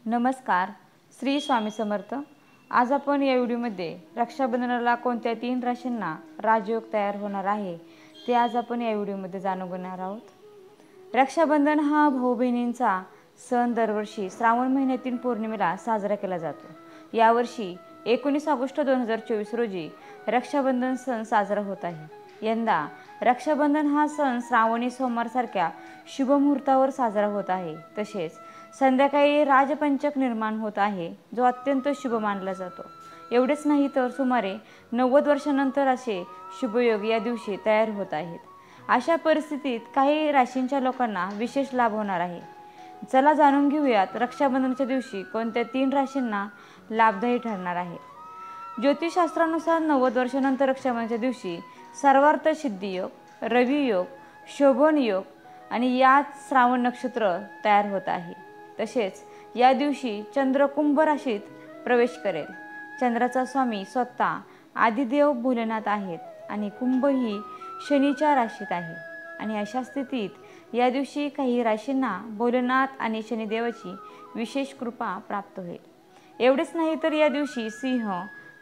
नमस्कार, श्री स्वामी समर्थ। आज आपण या व्हिडिओमध्ये रक्षाबंधनाला कोणत्या 3 राशींना राजयोग तयार होणार आहे ते आज आपण या व्हिडिओमध्ये जाणून घेणार आहोत। रक्षाबंधन हा भाऊ बहिणींचा सण दरवर्षी श्रावण महिन्यातील पौर्णिमेला साजरा केला जातो। यावर्षी 19 ऑगस्ट 2024 रोजी रक्षाबंधन सण साजरा होत आहे। यंदा रक्षाबंधन हा सण श्रावणी सोमवारसारख्या शुभ मुहूर्तावर साजरा होत आहे। तसेच संध्याकाळी राजपंचक निर्माण होत आहे, जो अत्यंत शुभ मानला जातो। एवढेच नाही तर सुमारे 90 वर्षांनंतर असे शुभयोग या दिवशी तयार होत आहेत। अशा परिस्थितीत काही राशींच्या लोकांना विशेष लाभ होणार आहे। चला जाणून घेऊयात रक्षाबंधनाच्या दिवशी कोणत्या 3 राशींना लाभदायी ठरणार आहे। ज्योतिषशास्त्रानुसार 90 वर्षांनंतर रक्षाबंधनाच्या दिवशी सर्वार्थ सिद्धी योग, रवी योग, शोभन योग आणि यात श्रावण नक्षत्र तयार होत आहे। तसेच या दिवशी चंद्र कुंभ राशीत प्रवेश करेल। चंद्राचा स्वामी स्वतः आदिदेव भोलेनाथ आहेत आणि कुंभ ही शनीच्या राशीत आहे। आणि अशा स्थितीत या दिवशी काही राशींना भोलेनाथ आणि शनिदेवाची विशेष कृपा प्राप्त होईल। एवढेच नाही तर या दिवशी सिंह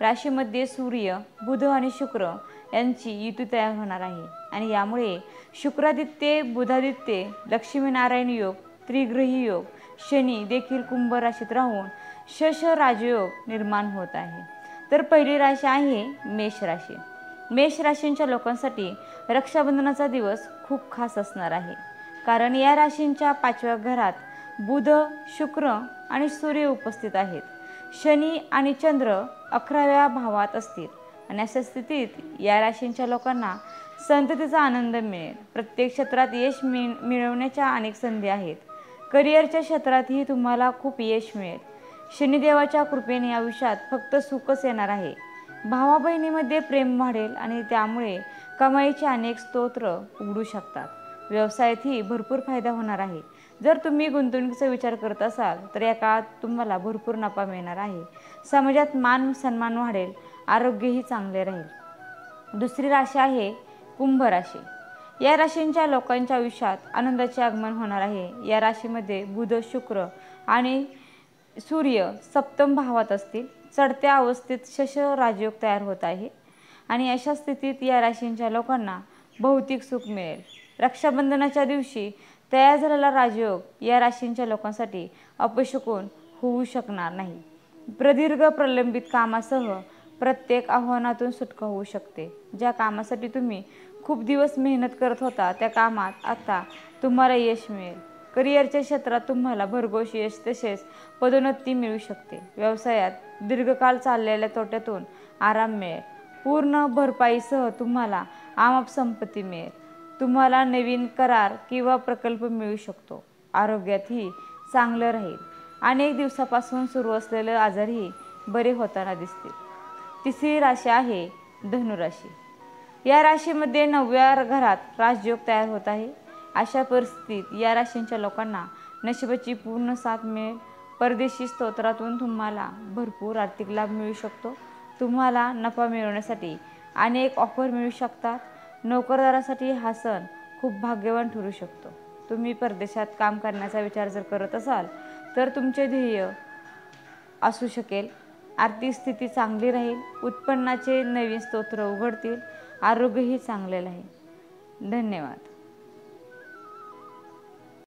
राशीमध्ये सूर्य, बुध आणि शुक्र यांची युती तयार होणार आहे आणि यामुळे शुक्रादित्य, बुधादित्य, लक्ष्मीनारायण योग, त्रिग्रही योग, शनी देखील कुंभ राशीत राहून शश राजयोग निर्माण होत आहे। तर पहिली राशी आहे मेष राशी। मेष राशींच्या लोकांसाठी रक्षाबंधनाचा दिवस खूप खास असणार आहे, कारण या राशींच्या 5व्या घरात बुध, शुक्र आणि सूर्य उपस्थित आहेत। शनी आणि चंद्र 11व्या भावात असतील आणि अशा स्थितीत या राशींच्या लोकांना संततीचा आनंद मिळेल। प्रत्येक क्षेत्रात यश मिळवण्याच्या अनेक संधी आहेत। करिअरच्या क्षेत्रातही तुम्हाला खूप यश मिळेल। शनिदेवाच्या कृपेने आयुष्यात फक्त सुखच येणार आहे। भावा बहिणीमध्ये प्रेम वाढेल आणि त्यामुळे कमाईचे अनेक स्रोत उघडू शकतात। व्यवसायातही भरपूर फायदा होणार आहे। जर तुम्ही गुंतवणुकीचा विचार करत असाल तर या काळात तुम्हाला भरपूर नफा मिळणार आहे। समाजात मान सन्मान वाढेल, आरोग्यही चांगले राहील। दुसरी राशी आहे कुंभ राशी। या राशींच्या लोकांच्या आयुष्यात आनंदाचे आगमन होणार आहे। या राशीमध्ये बुध, शुक्र आणि सूर्य सप्तम भावात असतील। चढत्या अवस्थेत शश राजयोग तयार होत आहे आणि अशा स्थितीत या राशींच्या लोकांना भौतिक सुख मिळेल। रक्षाबंधनाच्या दिवशी तयार झालेला राजयोग या राशींच्या लोकांसाठी अपशकुन होऊ शकणार नाही। प्रदीर्घ प्रलंबित कामासह प्रत्येक आव्हानातून सुटका होऊ शकते। ज्या कामासाठी तुम्ही खूप दिवस मेहनत करत होता त्या कामात आता तुम्हाला यश मिळेल। करिअरच्या क्षेत्रात तुम्हाला भरघोस यश तसेच पदोन्नती मिळू शकते। व्यवसायात दीर्घकाळ चाललेल्या तोट्यातून आराम मिळेल। पूर्ण भरपाईसह तुम्हाला अमाप संपत्ती मिळेल। तुम्हाला नवीन करार किंवा प्रकल्प मिळू शकतो। आरोग्यातही चांगलं राहील। अनेक दिवसापासून सुरू असलेले आजारही बरे होताना दिसतील। तिसरी राशी आहे धनु राशी। या राशीमध्ये 9व्या घरात राजयोग तयार होत आहे। अशा परिस्थितीत या राशींच्या लोकांना नशिबाची पूर्ण साथ मिळेल। परदेशी स्तोत्रातून तुम्हाला भरपूर आर्थिक लाभ मिळू शकतो। तुम्हाला नफा मिळवण्यासाठी अनेक ऑफर मिळू शकतात। नोकरदारासाठी हा सण खूप भाग्यवान ठरू शकतो। तुम्ही परदेशात काम करण्याचा विचार जर करत असाल तर तुमचे ध्येय असू शकेल। आर्थिक स्थिती चांगली राहील। उत्पन्नाचे नवीन स्तोत्र उघडतील। आरोग्यही चांगले राहील। धन्यवाद।